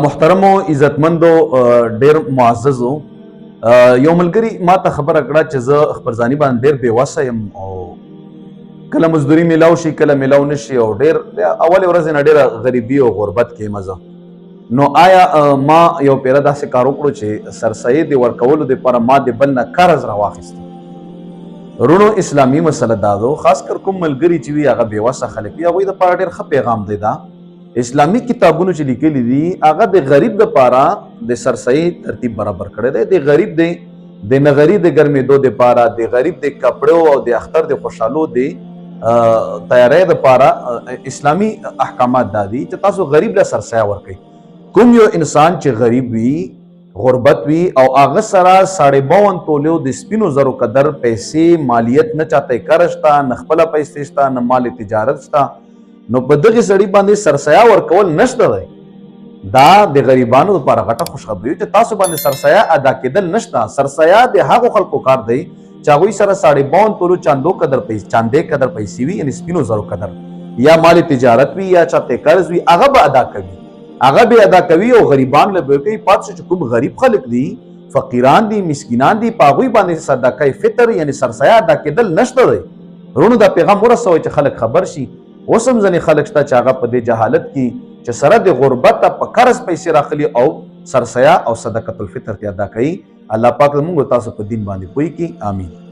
محترمو عزتمندو ډیر معززو یو ملګری ما ته خبره کړه چې زه خبرځاني باندې ډیر بې وسه یم او کله مزدوري میلاو شي کله میلاو نشي او ډیر اول ورځ نه ډیره غریبي او غربت کې مزه نو آیا ما یو پیره داسې کار وکړو چې سرسایې د ورکولو دپاره ما د بل نه قرض راواخیسته رونو اسلامي مسله دا ده خاص کر کوم ملګري چې وي هغه بې وسه خلک وي هغوی دپاره ډېر ښه پیغام دی دا اسلامي کتابونو چې لیکلي دي هغه د غریب دپاره د سرسایې ترتیب برابر کړی دی د غریب د نغري د ګرمېدو دپاره د غریب د کپړو او د اختر د خوشحالو د تیاری دپاره اسلامي احکامات دا دي چې تاسو غریب له سرسایه ورکوئ کوم یو انسان چې غریب وي غربت وي او هغه سره 52 تولو د سپینو زرو قدر پیسې مالیت نه چاته قرض شته نه خپله پیسې شته نه مال تجارت شته نو په دغه سړي باندې سرسایه ورکول نشته دی دا د غریبانو لپاره غټه خوشخبري چې تاسو باندې سرسایه ادا کېدل نشته سرسایه د هغو خلکو کار دی چې هغوی سره 52 تولو چاندې قدر پیسې وي یعنې سپینو زرو قدر یا مال تجارت وي یا چاته قرض وي هغه به ادا کوي او غریبان له به کوي پات چې کوم غریب خلک دي فقیران دي مسکینان دي په هغوی باندې صدقه فطر یعنې سرسایه ادا کېدل نشته دی ورونو دا پیغام ورسوئ چې خلک خبر شي اوس هم ځینې خلک شته چې هغه په دې جهالت کې چې سره د غربته په قرض پیسې راخلي او سرسایه او صدقة الفطر ته ادا کوي الله پاک زموږ تاسو په دین باندې پوهې کړي آمین